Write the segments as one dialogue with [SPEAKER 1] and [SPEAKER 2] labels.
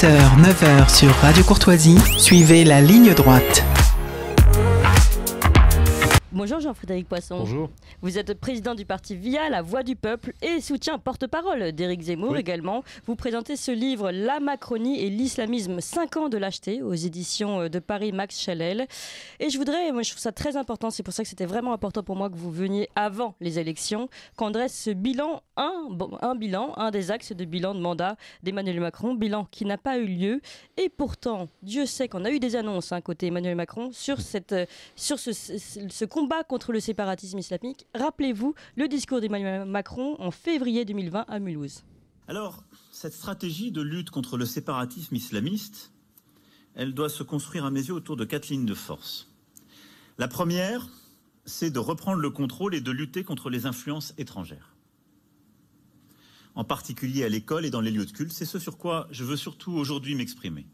[SPEAKER 1] 8h, 9h sur Radio Courtoisie, suivez la ligne droite.
[SPEAKER 2] Bonjour Jean-Frédéric Poisson.
[SPEAKER 3] Bonjour.
[SPEAKER 2] Vous êtes président du parti VIA, la voix du peuple, et soutien porte-parole d'Éric Zemmour également. Vous présentez ce livre La Macronie et l'islamisme, 5 ans de lâcheté, aux éditions de Paris Max Chalel. Et je trouve ça très important, c'est pour ça que c'était vraiment important pour moi que vous veniez avant les élections, qu'on dresse ce bilan, un des axes de bilan de mandat d'Emmanuel Macron, bilan qui n'a pas eu lieu. Et pourtant, Dieu sait qu'on a eu des annonces côté Emmanuel Macron sur ce combat contre le séparatisme islamique. Rappelez-vous le discours d'Emmanuel Macron en février 2020 à Mulhouse.
[SPEAKER 4] Alors, cette stratégie de lutte contre le séparatisme islamiste, elle doit se construire à mes yeux autour de 4 lignes de force. La première, c'est de reprendre le contrôle et de lutter contre les influences étrangères. En particulier à l'école et dans les lieux de culte, c'est ce sur quoi je veux surtout aujourd'hui m'exprimer.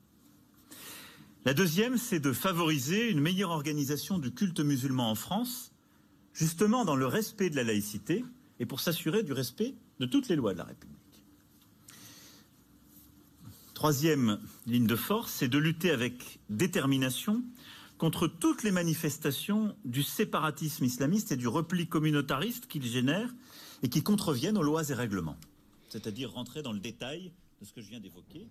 [SPEAKER 4] La deuxième, c'est de favoriser une meilleure organisation du culte musulman en France, justement dans le respect de la laïcité et pour s'assurer du respect de toutes les lois de la République. Troisième ligne de force, c'est de lutter avec détermination contre toutes les manifestations du séparatisme islamiste et du repli communautariste qu'il génère et qui contreviennent aux lois et règlements. C'est-à-dire rentrer dans le détail de ce que je viens d'évoquer.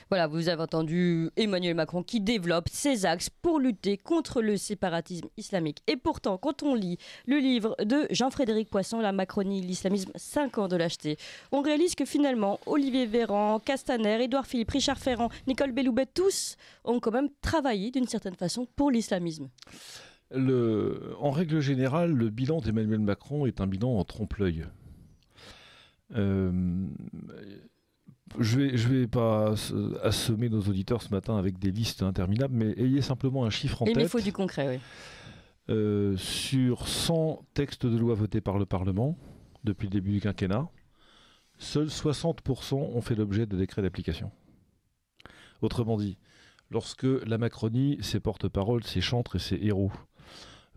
[SPEAKER 2] Voilà, vous avez entendu Emmanuel Macron qui développe ses axes pour lutter contre le séparatisme islamique. Et pourtant, quand on lit le livre de Jean-Frédéric Poisson, La Macronie, l'islamisme, 5 ans de lâcheté, on réalise que finalement, Olivier Véran, Castaner, Édouard Philippe, Richard Ferrand, Nicole Belloubet, tous ont quand même travaillé d'une certaine façon pour l'islamisme.
[SPEAKER 3] En règle générale, le bilan d'Emmanuel Macron est un bilan en trompe-l'œil. Je vais pas assommer nos auditeurs ce matin avec des listes interminables, mais ayez simplement un chiffre en tête.
[SPEAKER 2] Mais il faut du concret, oui.
[SPEAKER 3] Sur 100 textes de loi votés par le Parlement depuis le début du quinquennat, seuls 60% ont fait l'objet de décrets d'application. Autrement dit, lorsque la Macronie, ses porte-paroles, ses chantres et ses héros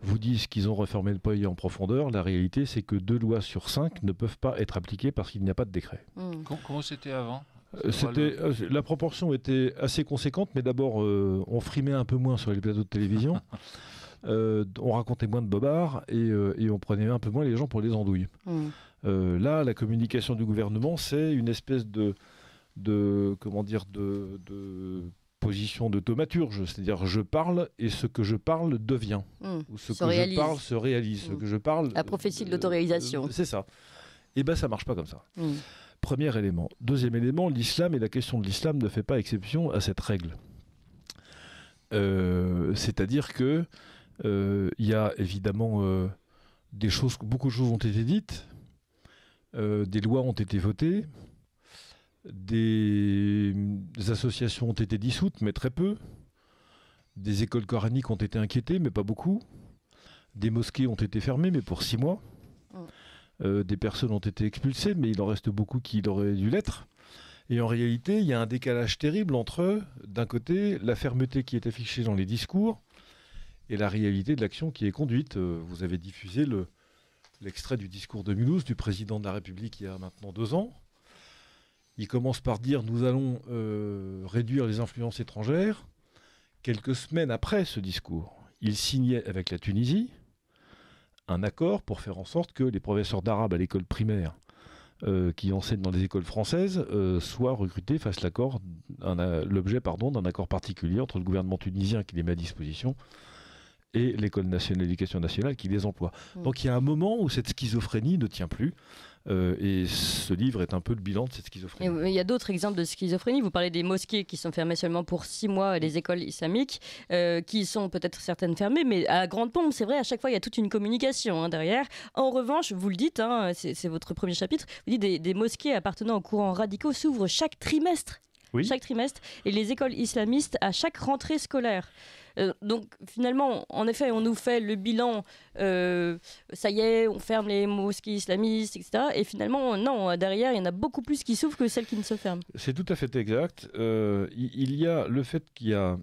[SPEAKER 3] vous disent qu'ils ont refermé le pays en profondeur, la réalité c'est que 2 lois sur 5 ne peuvent pas être appliquées parce qu'il n'y a pas de décret.
[SPEAKER 5] Comment c'était avant ?
[SPEAKER 3] La proportion était assez conséquente, mais d'abord on frimait un peu moins sur les plateaux de télévision, on racontait moins de bobards et on prenait un peu moins les gens pour les andouilles. Là, la communication du gouvernement, c'est une espèce de position de thaumaturge, c'est-à-dire je parle et ce que je parle devient, ou ce que je parle se réalise, ce que je parle...
[SPEAKER 2] La prophétie de l'autoréalisation.
[SPEAKER 3] C'est ça. Et bien ça marche pas comme ça. Premier élément. Deuxième élément, l'islam et la question de l'islam ne fait pas exception à cette règle. C'est-à-dire que il y a évidemment beaucoup de choses ont été dites, des lois ont été votées, des associations ont été dissoutes, mais très peu. Des écoles coraniques ont été inquiétées, mais pas beaucoup. Des mosquées ont été fermées, mais pour 6 mois. Des personnes ont été expulsées, mais il en reste beaucoup qui auraient dû l'être. Et en réalité, il y a un décalage terrible entre, d'un côté, la fermeté qui est affichée dans les discours et la réalité de l'action qui est conduite. Vous avez diffusé l'extrait du discours de Mulhouse du président de la République il y a maintenant 2 ans. Il commence par dire « nous allons réduire les influences étrangères ». Quelques semaines après ce discours, il signait avec la Tunisie un accord pour faire en sorte que les professeurs d'arabe à l'école primaire qui enseignent dans les écoles françaises soient recrutés, fassent l'objet d'un accord particulier entre le gouvernement tunisien qui les met à disposition et l'École nationale d'éducation nationale qui les emploie. Donc il y a un moment où cette schizophrénie ne tient plus. Et ce livre est un peu le bilan de cette schizophrénie.
[SPEAKER 2] Il y a d'autres exemples de schizophrénie. Vous parlez des mosquées qui sont fermées seulement pour 6 mois et des écoles islamiques qui sont peut-être certaines fermées, mais à grande pompe, c'est vrai, à chaque fois, il y a toute une communication derrière. En revanche, vous le dites, c'est votre premier chapitre, vous dites des mosquées appartenant aux courants radicaux s'ouvrent chaque trimestre.
[SPEAKER 3] Oui.
[SPEAKER 2] Chaque trimestre, et les écoles islamistes à chaque rentrée scolaire. Donc finalement, en effet, on nous fait le bilan, ça y est, on ferme les mosquées islamistes, etc. Et finalement, non, derrière, il y en a beaucoup plus qui s'ouvrent que celles qui ne se ferment.
[SPEAKER 3] C'est tout à fait exact. Il y a le fait qu'il y a...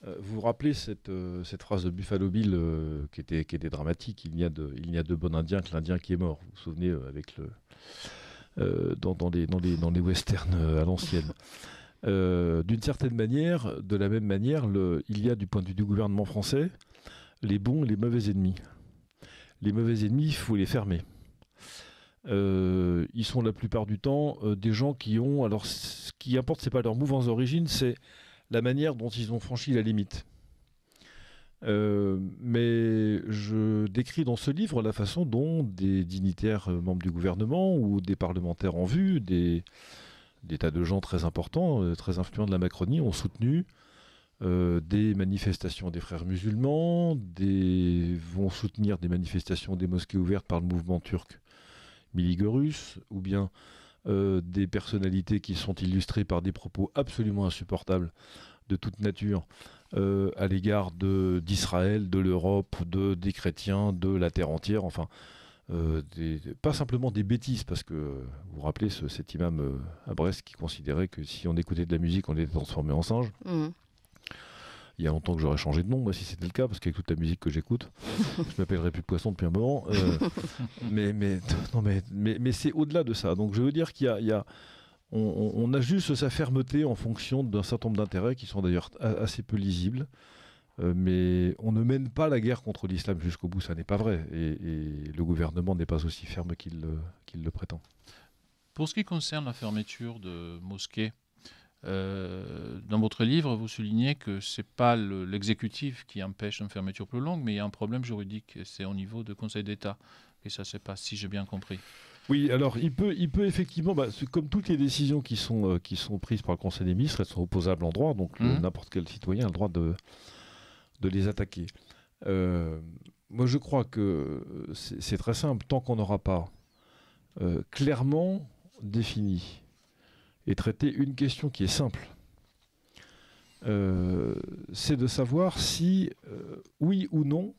[SPEAKER 3] vous vous rappelez cette phrase de Buffalo Bill qui était dramatique, il n'y a de bon indien que l'Indien qui est mort. Vous vous souvenez, avec dans les westerns à l'ancienne. D'une certaine manière, de la même manière, il y a du point de vue du gouvernement français les bons et les mauvais ennemis. Les mauvais ennemis, il faut les fermer. Ils sont la plupart du temps des gens qui ont... Alors, ce qui importe, c'est pas leur mouvance d'origine, c'est la manière dont ils ont franchi la limite. Mais je décris dans ce livre la façon dont des dignitaires membres du gouvernement ou des parlementaires en vue, des tas de gens très importants, très influents de la Macronie, ont soutenu des manifestations des frères musulmans, vont soutenir des manifestations des mosquées ouvertes par le mouvement turc Miligorus, ou bien des personnalités qui sont illustrées par des propos absolument insupportables de toute nature à l'égard d'Israël, de l'Europe, des chrétiens, de la terre entière, enfin, pas simplement des bêtises, parce que vous vous rappelez cet imam à Brest qui considérait que si on écoutait de la musique, on était transformé en singe. Il y a longtemps que j'aurais changé de nom, moi, si c'était le cas, parce qu'avec toute la musique que j'écoute, je m'appellerais plus Poisson depuis un moment. Mais c'est au-delà de ça. Donc je veux dire on ajuste sa fermeté en fonction d'un certain nombre d'intérêts qui sont d'ailleurs assez peu lisibles. Mais on ne mène pas la guerre contre l'islam jusqu'au bout, ça n'est pas vrai. Et le gouvernement n'est pas aussi ferme qu'il le prétend.
[SPEAKER 5] Pour ce qui concerne la fermeture de mosquées, dans votre livre, vous soulignez que ce n'est pas l'exécutif qui empêche une fermeture plus longue, mais il y a un problème juridique, c'est au niveau du Conseil d'État. Et ça, c'est pas si j'ai bien compris.
[SPEAKER 3] Oui, alors il peut effectivement, comme toutes les décisions qui sont prises par le Conseil des ministres, elles sont opposables en droit, donc n'importe quel citoyen a le droit de les attaquer. Moi, je crois que c'est très simple. Tant qu'on n'aura pas clairement défini et traité une question qui est simple, c'est de savoir si, oui ou non,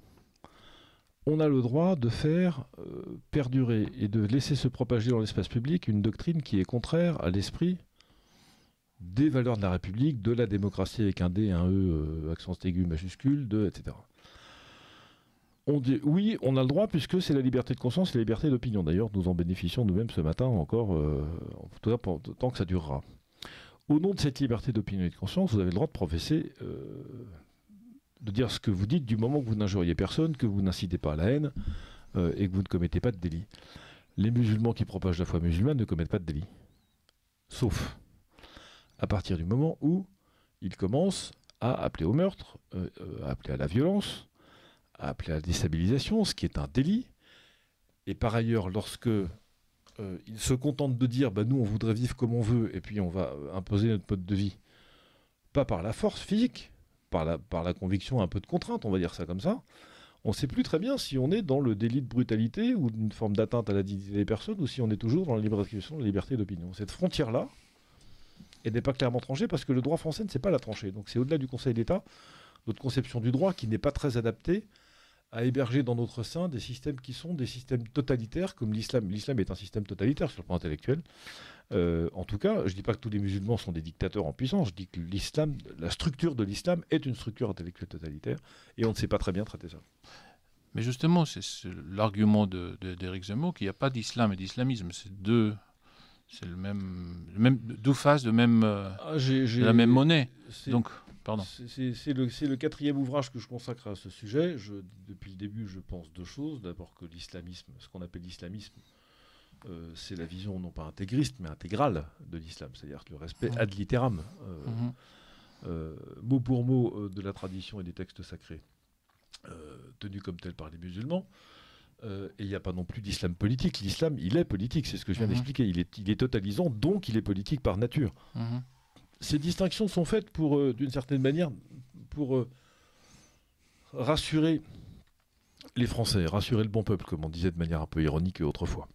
[SPEAKER 3] on a le droit de faire perdurer et de laisser se propager dans l'espace public une doctrine qui est contraire à l'esprit des valeurs de la République, de la démocratie avec un D, un E, accent aigu majuscule, etc. On dit oui, on a le droit puisque c'est la liberté de conscience et la liberté d'opinion. D'ailleurs, nous en bénéficions nous-mêmes ce matin encore, en tout cas tant que ça durera. Au nom de cette liberté d'opinion et de conscience, vous avez le droit de professer, de dire ce que vous dites du moment que vous n'injuriez personne, que vous n'incitez pas à la haine et que vous ne commettez pas de délit. Les musulmans qui propagent la foi musulmane ne commettent pas de délit. Sauf à partir du moment où ils commencent à appeler au meurtre, à appeler à la violence, à appeler à la déstabilisation, ce qui est un délit. Et par ailleurs, lorsque ils se contentent de dire nous on voudrait vivre comme on veut et puis on va imposer notre mode de vie, pas par la force physique, par la conviction, un peu de contrainte, on va dire ça comme ça, on ne sait plus très bien si on est dans le délit de brutalité ou d'une forme d'atteinte à la dignité des personnes ou si on est toujours dans la libre expression, la liberté d'opinion. Cette frontière-là, elle n'est pas clairement tranchée parce que le droit français ne sait pas la trancher. Donc c'est au-delà du Conseil d'État, notre conception du droit qui n'est pas très adaptée à héberger dans notre sein des systèmes qui sont des systèmes totalitaires comme l'islam. L'islam est un système totalitaire sur le plan intellectuel. En tout cas, je ne dis pas que tous les musulmans sont des dictateurs en puissance, je dis que l'islam, la structure de l'islam est une structure intellectuelle totalitaire et on ne sait pas très bien traiter ça.
[SPEAKER 5] Mais justement, c'est l'argument d'Éric Zemmour qu'il n'y a pas d'islam et d'islamisme. C'est le même deux faces de la même monnaie. Donc, pardon.
[SPEAKER 3] C'est le quatrième ouvrage que je consacre à ce sujet. Depuis le début, je pense deux choses. D'abord que l'islamisme, ce qu'on appelle l'islamisme, c'est la vision non pas intégriste, mais intégrale de l'islam. C'est-à-dire le respect ad litteram, mot pour mot de la tradition et des textes sacrés, tenus comme tels par les musulmans. Et il n'y a pas non plus d'islam politique. L'islam, il est politique, c'est ce que je viens d'expliquer. Il est totalisant, donc il est politique par nature. Ces distinctions sont faites d'une certaine manière, pour rassurer les Français, rassurer le bon peuple, comme on disait de manière un peu ironique autrefois.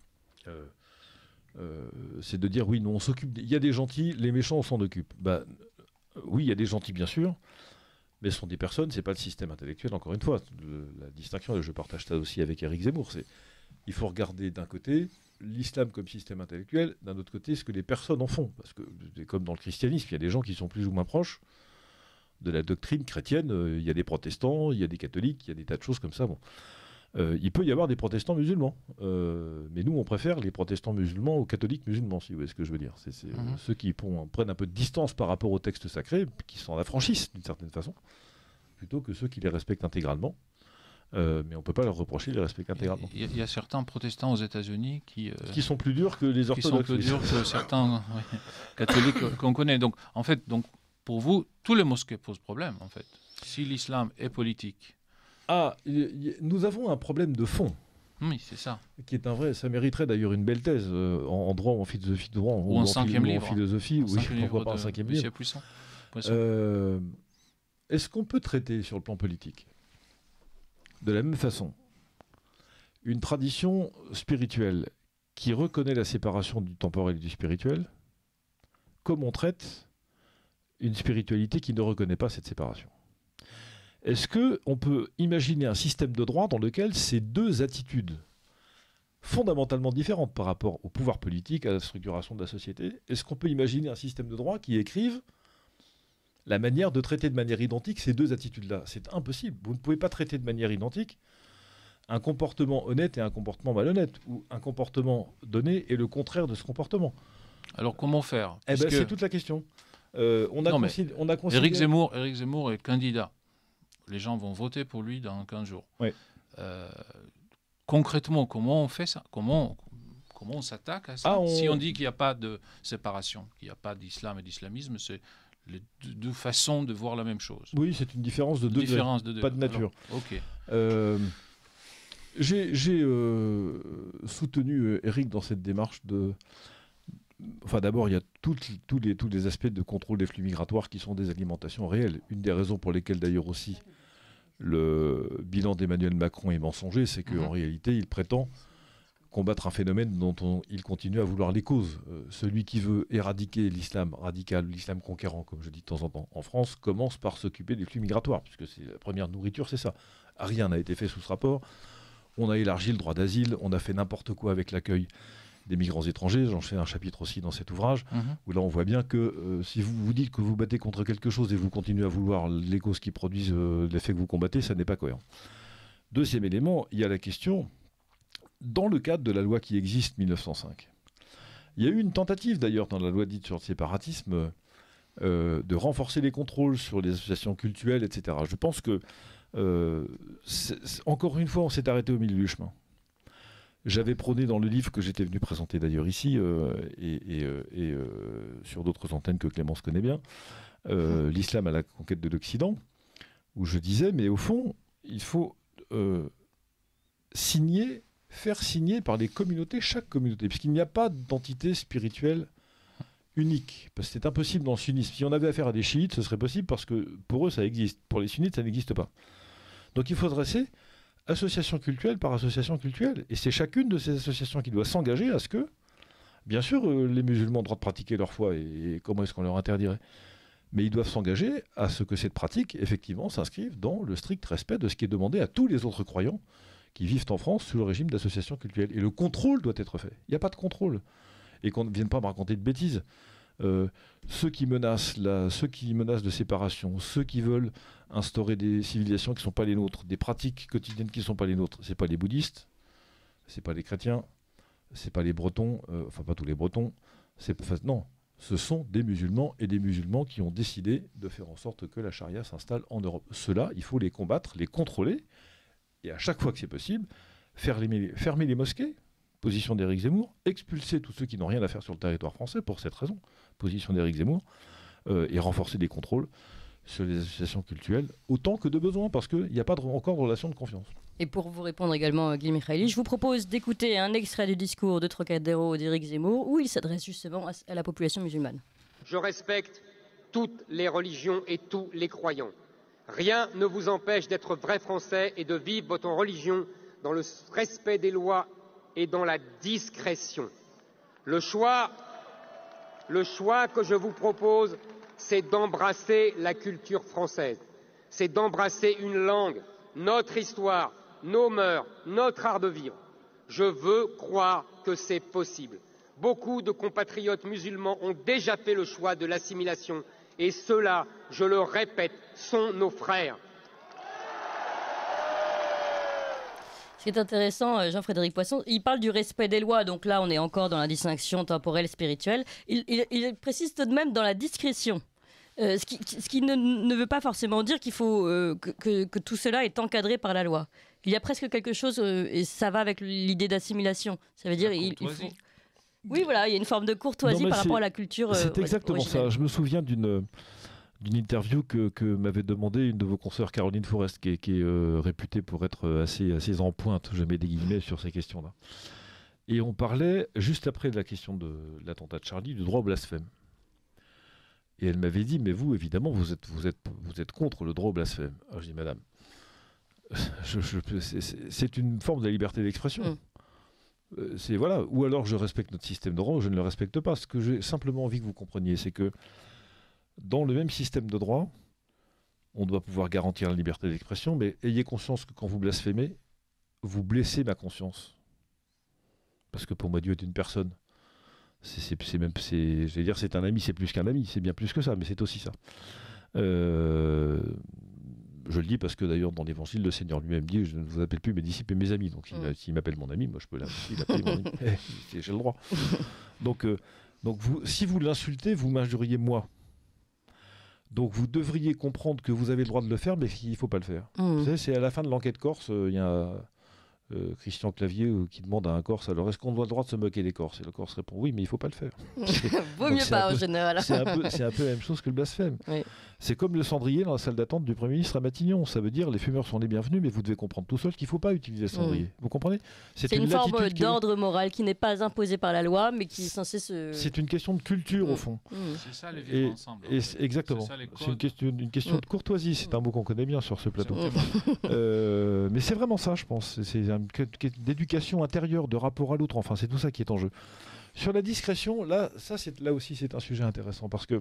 [SPEAKER 3] C'est de dire, oui, nous on s'occupe, il y a des gentils, les méchants on s'en occupe. Oui, il y a des gentils bien sûr, mais ce sont des personnes, c'est pas le système intellectuel, encore une fois. La distinction, et je partage ça aussi avec Éric Zemmour, il faut regarder d'un côté l'islam comme système intellectuel, d'un autre côté ce que les personnes en font. Parce que, comme dans le christianisme, il y a des gens qui sont plus ou moins proches de la doctrine chrétienne, il y a des protestants, il y a des catholiques, il y a des tas de choses comme ça. Bon. Il peut y avoir des protestants musulmans, mais nous on préfère les protestants musulmans aux catholiques musulmans, si vous voyez ce que je veux dire. C'est ceux qui prennent un peu de distance par rapport aux textes sacrés, qui s'en affranchissent d'une certaine façon, plutôt que ceux qui les respectent intégralement. Mais on ne peut pas leur reprocher de les respecter intégralement.
[SPEAKER 5] Il y a certains protestants aux États-Unis qui
[SPEAKER 3] sont plus durs que les orthodoxes.
[SPEAKER 5] Qui sont plus durs que certains catholiques qu'on connaît. Donc, en fait, pour vous, tous les mosquées posent problème, en fait. Si l'islam est politique.
[SPEAKER 3] Nous avons un problème de fond.
[SPEAKER 5] Oui, c'est ça.
[SPEAKER 3] Qui est un vrai. Ça mériterait d'ailleurs une belle thèse en droit ou en philosophie de droit.
[SPEAKER 5] Ou en cinquième livre.
[SPEAKER 3] En philosophie, oui, pourquoi pas un cinquième livre.
[SPEAKER 5] Puissant.
[SPEAKER 3] Est-ce qu'on peut traiter sur le plan politique de la même façon une tradition spirituelle qui reconnaît la séparation du temporel et du spirituel, comme on traite une spiritualité qui ne reconnaît pas cette séparation? Est-ce qu'on peut imaginer un système de droit dans lequel ces deux attitudes fondamentalement différentes par rapport au pouvoir politique, à la structuration de la société, est-ce qu'on peut imaginer un système de droit qui écrive la manière de traiter de manière identique ces deux attitudes-là? C'est impossible. Vous ne pouvez pas traiter de manière identique un comportement honnête et un comportement malhonnête, ou un comportement donné et le contraire de ce comportement.
[SPEAKER 5] Alors comment faire?
[SPEAKER 3] C'est toute la question. On a considéré...
[SPEAKER 5] Éric Zemmour est candidat. Les gens vont voter pour lui dans 15 jours.
[SPEAKER 3] Oui.
[SPEAKER 5] Concrètement, comment on fait ça? Comment on s'attaque à ça? Si on dit qu'il n'y a pas de séparation, qu'il n'y a pas d'islam et d'islamisme, c'est les deux façons de voir la même chose.
[SPEAKER 3] Oui, c'est une différence de deux degrés, pas de nature.
[SPEAKER 5] Alors, ok.
[SPEAKER 3] J'ai soutenu Éric dans cette démarche de... Enfin, d'abord, il y a tous les aspects de contrôle des flux migratoires qui sont des alimentations réelles. Une des raisons pour lesquelles, d'ailleurs aussi, le bilan d'Emmanuel Macron est mensonger, c'est qu'en réalité, il prétend combattre un phénomène dont il continue à vouloir les causes. Celui qui veut éradiquer l'islam radical, l'islam conquérant, comme je dis de temps en temps, en France, commence par s'occuper des flux migratoires, puisque c'est la première nourriture, c'est ça. Rien n'a été fait sous ce rapport. On a élargi le droit d'asile, on a fait n'importe quoi avec l'accueil des migrants étrangers. J'en fais un chapitre aussi dans cet ouvrage, où là on voit bien que si vous vous dites que vous battez contre quelque chose et vous continuez à vouloir les causes qui produisent l'effet que vous combattez, ça n'est pas cohérent. Deuxième élément, il y a la question, dans le cadre de la loi qui existe 1905, il y a eu une tentative d'ailleurs dans la loi dite sur le séparatisme de renforcer les contrôles sur les associations cultuelles, etc. Je pense que, encore une fois, on s'est arrêté au milieu du chemin. J'avais prôné dans le livre que j'étais venu présenter d'ailleurs ici, et sur d'autres antennes que Clémence connaît bien, l'islam à la conquête de l'Occident, où je disais, mais au fond, il faut faire signer par les communautés, chaque communauté, puisqu'il n'y a pas d'entité spirituelle unique, parce que c'est impossible dans le sunnisme. Si on avait affaire à des chiites, ce serait possible, parce que pour eux, ça existe. Pour les sunnites, ça n'existe pas. Donc il faut dresser association cultuelle par association cultuelle. Et c'est chacune de ces associations qui doit s'engager à ce que, bien sûr, les musulmans ont le droit de pratiquer leur foi, et comment est-ce qu'on leur interdirait? Mais ils doivent s'engager à ce que cette pratique, effectivement, s'inscrive dans le strict respect de ce qui est demandé à tous les autres croyants qui vivent en France sous le régime d'association cultuelle. Et le contrôle doit être fait. Il n'y a pas de contrôle. Et qu'on ne vienne pas me raconter de bêtises. Ceux qui menacent de séparation, ceux qui veulent instaurer des civilisations qui ne sont pas les nôtres, des pratiques quotidiennes qui ne sont pas les nôtres, ce n'est pas les bouddhistes, ce n'est pas les chrétiens, ce n'est pas les bretons, enfin pas tous les bretons, non, ce sont des musulmans et des musulmans qui ont décidé de faire en sorte que la charia s'installe en Europe. Ceux-là, il faut les combattre, les contrôler, et à chaque fois que c'est possible, fermer les mosquées, position d'Éric Zemmour, expulser tous ceux qui n'ont rien à faire sur le territoire français pour cette raison, position d'Éric Zemmour, et renforcer les contrôles sur les associations cultuelles autant que de besoin, parce qu'il n'y a pas encore de relation de confiance.
[SPEAKER 2] Et pour vous répondre également, Guy Mikhaëli, je vous propose d'écouter un extrait du discours de Trocadéro d'Éric Zemmour, où il s'adresse justement à la population musulmane.
[SPEAKER 6] Je respecte toutes les religions et tous les croyants. Rien ne vous empêche d'être vrai Français et de vivre votre religion dans le respect des lois et dans la discrétion. Le choix que je vous propose, c'est d'embrasser la culture française, c'est d'embrasser une langue, notre histoire, nos mœurs, notre art de vivre. Je veux croire que c'est possible. Beaucoup de compatriotes musulmans ont déjà fait le choix de l'assimilation et ceux-là, je le répète, sont nos frères.
[SPEAKER 2] Ce qui est intéressant, Jean-Frédéric Poisson, il parle du respect des lois, donc là on est encore dans la distinction temporelle spirituelle. Il précise tout de même dans la discrétion. Ce qui ne veut pas forcément dire qu'il faut que tout cela est encadré par la loi. Il y a presque quelque chose, et ça va avec l'idée d'assimilation. Ça veut dire il faut... Oui, voilà, il y a une forme de courtoisie par rapport à la culture.
[SPEAKER 3] C'est exactement ça. Je me souviens d'une interview que m'avait demandé une de vos consoeurs, Caroline Forest, qui est réputée pour être assez en pointe, je mets des guillemets, sur ces questions-là. Et on parlait, juste après de la question de l'attentat de Charlie, du droit au blasphème. Et elle m'avait dit, mais vous, évidemment, vous êtes contre le droit au blasphème. Alors je dis, madame, c'est une forme de la liberté d'expression. Voilà. Ou alors je respecte notre système de droit, ou je ne le respecte pas. Ce que j'ai simplement envie que vous compreniez, c'est que dans le même système de droit, on doit pouvoir garantir la liberté d'expression, mais ayez conscience que quand vous blasphémez, vous blessez ma conscience. Parce que pour moi, Dieu est une personne. Je vais dire, c'est un ami, c'est plus qu'un ami, c'est bien plus que ça, mais c'est aussi ça. Je le dis parce que d'ailleurs, dans l'Évangile, le Seigneur lui-même dit, je ne vous appelle plus mes disciples et mes amis. Donc s'il m'appelle mon ami, moi je peux l'appeler mon ami. J'ai le droit. Donc vous, si vous l'insultez, vous m'injuriez moi. Donc vous devriez comprendre que vous avez le droit de le faire, mais qu'il ne faut pas le faire. Vous savez, c'est à la fin de l'enquête Corse, il y a Christian Clavier qui demande à un Corse, alors est-ce qu'on doit le droit de se moquer des Corses? Et le Corse répond oui, mais il ne faut pas le faire.
[SPEAKER 2] Vaut mieux pas en général.
[SPEAKER 3] C'est un peu la même chose que le blasphème. Oui. C'est comme le cendrier dans la salle d'attente du Premier ministre à Matignon. Ça veut dire les fumeurs sont les bienvenus, mais vous devez comprendre tout seul qu'il ne faut pas utiliser le cendrier. Vous comprenez?
[SPEAKER 2] C'est une forme d'ordre moral qui n'est pas imposée par la loi, mais qui est censée se...
[SPEAKER 3] C'est une question de culture au fond.
[SPEAKER 5] C'est ça les vivre ensemble.
[SPEAKER 3] Exactement. C'est une question de courtoisie. C'est un mot qu'on connaît bien sur ce plateau. Mais c'est vraiment ça, je pense. C'est d'éducation intérieure, de rapport à l'autre. Enfin, c'est tout ça qui est en jeu. Sur la discrétion, là aussi, c'est un sujet intéressant parce que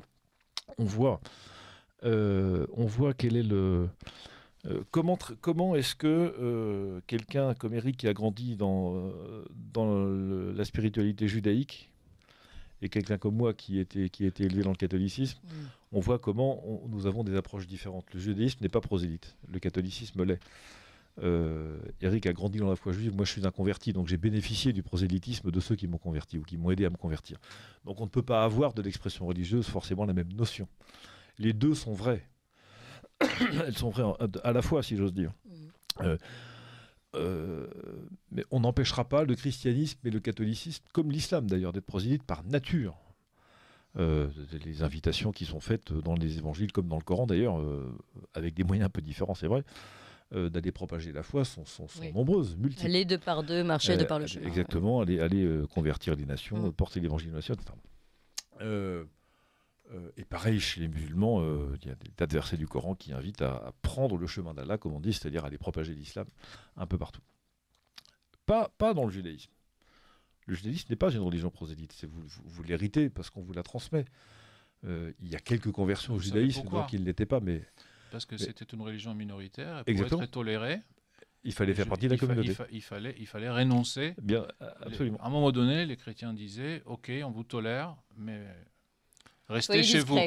[SPEAKER 3] on voit quel est le comment est-ce que quelqu'un comme Eric qui a grandi dans la spiritualité judaïque et quelqu'un comme moi qui a été élevé dans le catholicisme, on voit comment nous avons des approches différentes. Le judaïsme n'est pas prosélyte, le catholicisme l'est. Eric a grandi dans la foi juive, moi je suis un converti, donc j'ai bénéficié du prosélytisme de ceux qui m'ont converti ou qui m'ont aidé à me convertir. Donc on ne peut pas avoir de l'expression religieuse forcément la même notion. Les deux sont vrais. Elles sont vraies à la fois, si j'ose dire. Mais on n'empêchera pas le christianisme et le catholicisme, comme l'islam d'ailleurs, d'être prosélytes par nature. Les invitations qui sont faites dans les évangiles comme dans le Coran d'ailleurs, avec des moyens un peu différents, c'est vrai, d'aller propager la foi sont nombreuses, multiples.
[SPEAKER 2] Aller de par deux, marcher de par le chemin.
[SPEAKER 3] Exactement, aller convertir les nations, porter l'évangile aux nations, etc. Et pareil, chez les musulmans, il y a des tas de versets du Coran qui invitent à prendre le chemin d'Allah, comme on dit, c'est-à-dire à aller propager l'islam un peu partout. Pas dans le judaïsme. Le judaïsme n'est pas une religion prosélyte, vous l'héritez parce qu'on vous la transmet. Il y a quelques conversions au judaïsme, donc il ne l'était pas, mais...
[SPEAKER 5] Parce que c'était une religion minoritaire, et pour être tolérée,
[SPEAKER 3] il fallait faire partie de la communauté.
[SPEAKER 5] Il fallait renoncer.
[SPEAKER 3] Bien, absolument.
[SPEAKER 5] À un moment donné, les chrétiens disaient, ok, on vous tolère, mais... Restez chez vous.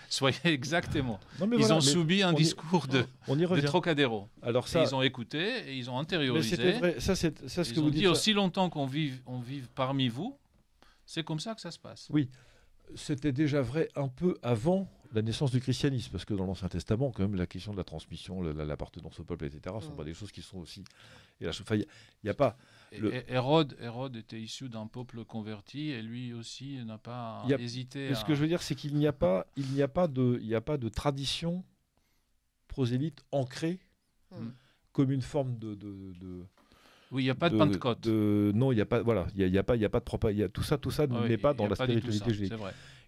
[SPEAKER 5] Soyez exactement. Ils ont subi un discours de Trocadéro. Alors ça, ils ont écouté et ils ont intériorisé.
[SPEAKER 3] Vrai. Ça, ce que
[SPEAKER 5] vous
[SPEAKER 3] dites.
[SPEAKER 5] Dit aussi longtemps qu'on vive parmi vous, c'est comme ça que ça se passe.
[SPEAKER 3] Oui, c'était déjà vrai un peu avant la naissance du christianisme, parce que dans l'Ancien Testament, quand même, la question de la transmission, l'appartenance au peuple, etc., ne sont pas des choses qui sont aussi... Il n'y a pas...
[SPEAKER 5] Hérode était issu d'un peuple converti, et lui aussi n'a pas hésité.
[SPEAKER 3] Ce que je veux dire, c'est qu'il n'y a pas de tradition prosélyte ancrée comme une forme de
[SPEAKER 5] oui, il n'y a pas de Pentecôte.
[SPEAKER 3] Non, il n'y a pas. Voilà, il y a pas de propagande. Tout ça n'est pas dans la spiritualité juive.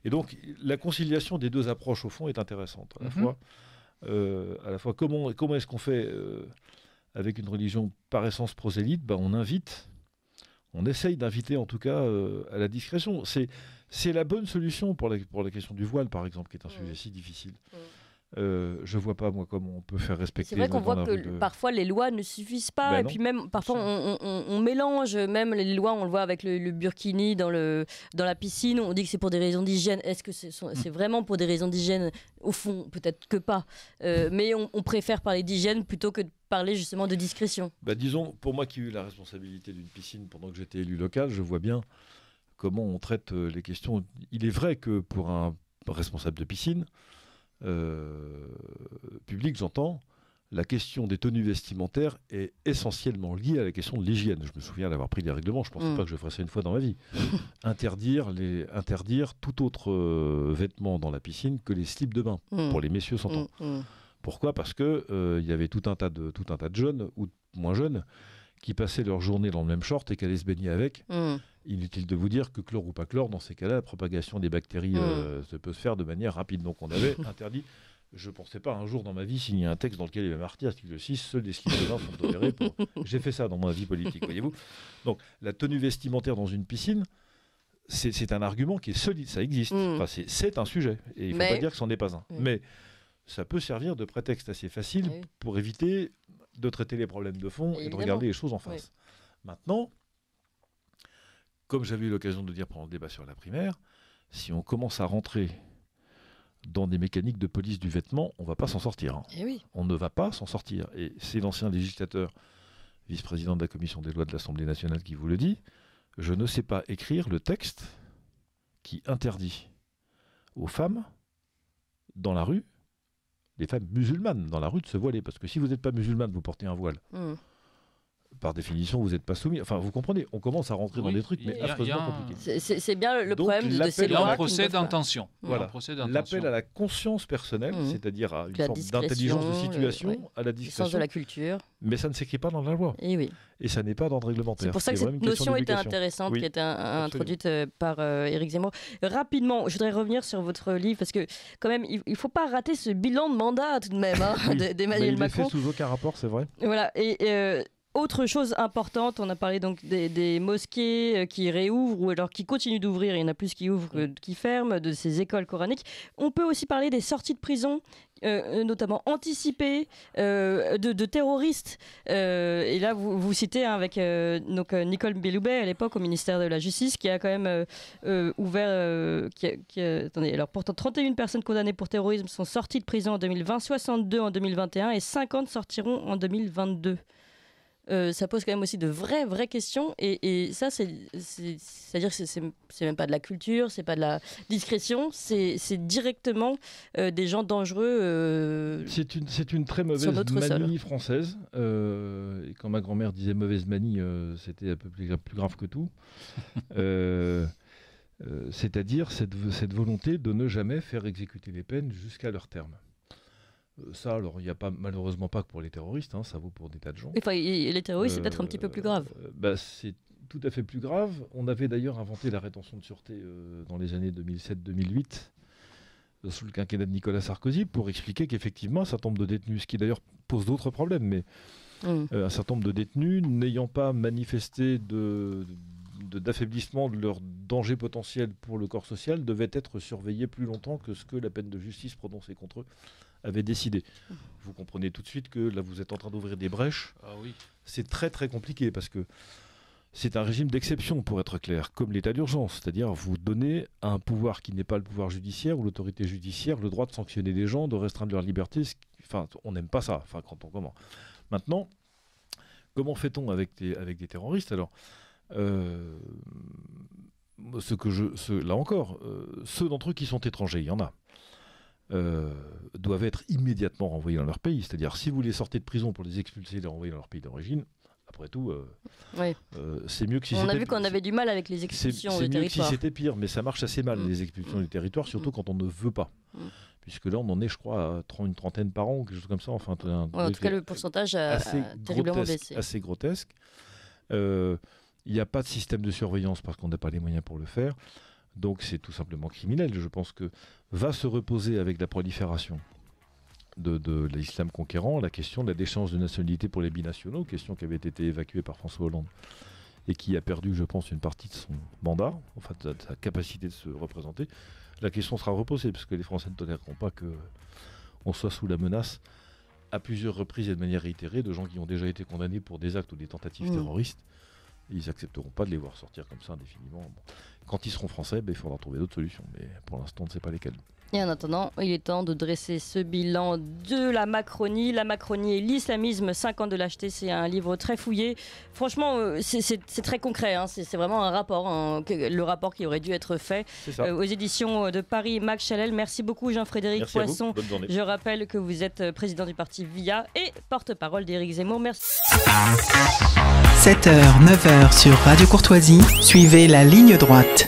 [SPEAKER 3] Et donc, la conciliation des deux approches au fond est intéressante. À la fois, comment est-ce qu'on fait avec une religion par essence prosélyte? On essaye d'inviter en tout cas à la discrétion. C'est la bonne solution pour la question du voile, par exemple, qui est un sujet si difficile. Je vois pas, moi, comment on peut faire respecter.
[SPEAKER 2] C'est vrai qu'on voit que parfois les lois ne suffisent pas. Et puis même, parfois, on mélange. Même les lois, on le voit avec le burkini dans la piscine. On dit que c'est pour des raisons d'hygiène. Est-ce que c'est vraiment pour des raisons d'hygiène? Au fond, peut-être que pas. Mais on préfère parler d'hygiène plutôt que de parler justement de discrétion.
[SPEAKER 3] Disons, pour moi qui ai eu la responsabilité d'une piscine pendant que j'étais élu local, je vois bien comment on traite les questions. Il est vrai que pour un responsable de piscine, public, j'entends, la question des tenues vestimentaires est essentiellement liée à la question de l'hygiène. Je me souviens d'avoir pris des règlements, je ne pensais pas que je ferais ça une fois dans ma vie. Interdire tout autre vêtement dans la piscine que les slips de bain, pour les messieurs s'entend. Pourquoi ? Parce que y avait tout un tas de jeunes, ou moins jeunes, qui passaient leur journée dans le même short et qui allaient se baigner avec. Inutile de vous dire que chlore ou pas chlore, dans ces cas-là, la propagation des bactéries se peut se faire de manière rapide. Donc on avait interdit. Je ne pensais pas un jour dans ma vie signer un texte dans lequel il y avait marqué article 6, seuls des slips de bain sont tolérés. J'ai fait ça dans ma vie politique, voyez-vous. Donc la tenue vestimentaire dans une piscine, c'est un argument qui est solide, ça existe. Enfin, c'est un sujet, et il ne faut pas dire que ce n'en est pas un. Mais ça peut servir de prétexte assez facile pour éviter de traiter les problèmes de fond et de regarder les choses en face. Maintenant, comme j'avais eu l'occasion de dire pendant le débat sur la primaire, si on commence à rentrer dans des mécaniques de police du vêtement, on ne va pas s'en sortir. On ne va pas s'en sortir. Et c'est l'ancien législateur, vice-président de la commission des lois de l'Assemblée nationale qui vous le dit. Je ne sais pas écrire le texte qui interdit aux femmes dans la rue, les femmes musulmanes dans la rue, de se voiler. Parce que si vous n'êtes pas musulmane, vous portez un voile. Par définition, vous n'êtes pas soumis. Enfin, vous comprenez, on commence à rentrer dans des trucs, mais affreusement compliqués.
[SPEAKER 2] C'est bien le problème de ces lois.
[SPEAKER 5] Il y a un procès d'intention.
[SPEAKER 3] Voilà. L'appel à la conscience personnelle, c'est-à-dire à une forme d'intelligence de situation, à la discrétion.
[SPEAKER 2] Le sens de la culture.
[SPEAKER 3] Mais ça ne s'écrit pas dans la loi. Et ça n'est pas d'ordre réglementaire.
[SPEAKER 2] C'est pour ça que cette notion était intéressante, qui était introduite par Éric Zemmour. Rapidement, je voudrais revenir sur votre livre, parce que quand même, il ne faut pas rater ce bilan de mandat tout de même d'Emmanuel Macron.
[SPEAKER 3] Il est fait sous aucun rapport, c'est vrai.
[SPEAKER 2] Voilà, et autre chose importante, on a parlé donc des mosquées qui réouvrent ou alors qui continuent d'ouvrir, il y en a plus qui ouvrent que qui ferment, de ces écoles coraniques. On peut aussi parler des sorties de prison, notamment anticipées, de terroristes. Et là, vous citez avec Nicole Belloubet, à l'époque au ministère de la Justice, qui a quand même ouvert... attendez, alors pourtant 31 personnes condamnées pour terrorisme sont sorties de prison en 2020, 62 en 2021 et 50 sortiront en 2022. Ça pose quand même aussi de vraies questions et ça c'est-à-dire que c'est même pas de la culture, c'est pas de la discrétion, c'est directement des gens dangereux.
[SPEAKER 3] C'est une très mauvaise manie française et quand ma grand-mère disait mauvaise manie, c'était un peu plus grave que tout. C'est-à-dire cette volonté de ne jamais faire exécuter les peines jusqu'à leur terme. Ça, alors, il n'y a malheureusement pas que pour les terroristes, ça vaut pour des tas de gens.
[SPEAKER 2] Enfin, les terroristes, c'est peut-être un petit peu plus grave.
[SPEAKER 3] C'est tout à fait plus grave. On avait d'ailleurs inventé la rétention de sûreté dans les années 2007-2008, sous le quinquennat de Nicolas Sarkozy, pour expliquer qu'effectivement, un certain nombre de détenus, ce qui d'ailleurs pose d'autres problèmes, mais un certain nombre de détenus n'ayant pas manifesté d'affaiblissement de leur danger potentiel pour le corps social devaient être surveillés plus longtemps que ce que la peine de justice prononcée contre eux avait décidé. Vous comprenez tout de suite que là vous êtes en train d'ouvrir des brèches. C'est très très compliqué parce que c'est un régime d'exception pour être clair, comme l'état d'urgence, c'est-à-dire vous donnez à un pouvoir qui n'est pas le pouvoir judiciaire ou l'autorité judiciaire le droit de sanctionner des gens, de restreindre leur liberté. Enfin, on n'aime pas ça. Enfin, quand on commence. Maintenant, comment fait-on avec des terroristes? Alors, là encore, ceux d'entre eux qui sont étrangers, il y en a. Doivent être immédiatement renvoyés dans leur pays. C'est-à-dire, si vous les sortez de prison pour les expulser et les renvoyer dans leur pays d'origine, après tout, c'est mieux que si c'était...
[SPEAKER 2] On a vu qu'on avait du mal avec les expulsions du territoire.
[SPEAKER 3] C'est mieux que si c'était pire, mais ça marche assez mal, les expulsions du territoire, surtout quand on ne veut pas. Puisque là, on en est, je crois, à une trentaine par an, ou quelque chose comme ça. Enfin,
[SPEAKER 2] en tout cas, le pourcentage a terriblement baissé.
[SPEAKER 3] Assez grotesque. Il n'y a pas de système de surveillance parce qu'on n'a pas les moyens pour le faire. Donc c'est tout simplement criminel. Je pense que va se reposer avec la prolifération de l'islam conquérant la question de la déchéance de nationalité pour les binationaux, question qui avait été évacuée par François Hollande et qui a perdu, je pense, une partie de son mandat, enfin de sa capacité de se représenter. La question sera reposée parce que les Français ne toléreront pas que on soit sous la menace à plusieurs reprises et de manière réitérée de gens qui ont déjà été condamnés pour des actes ou des tentatives terroristes. Et ils n'accepteront pas de les voir sortir comme ça indéfiniment. Bon. Quand ils seront français, il faudra trouver d'autres solutions. Mais pour l'instant, on ne sait pas lesquelles.
[SPEAKER 2] Et en attendant, il est temps de dresser ce bilan de la Macronie. La Macronie et l'islamisme, 5 ans de lâcheté, c'est un livre très fouillé. Franchement, c'est très concret. Hein. C'est vraiment un rapport, le rapport qui aurait dû être fait aux éditions de Paris Max Challel. Merci beaucoup Jean-Frédéric Poisson.
[SPEAKER 3] Bonne journée.
[SPEAKER 2] Je rappelle que vous êtes président du parti VIA et porte-parole d'Éric Zemmour. Merci.
[SPEAKER 1] 7h, 9h sur Radio Courtoisie, suivez la ligne droite.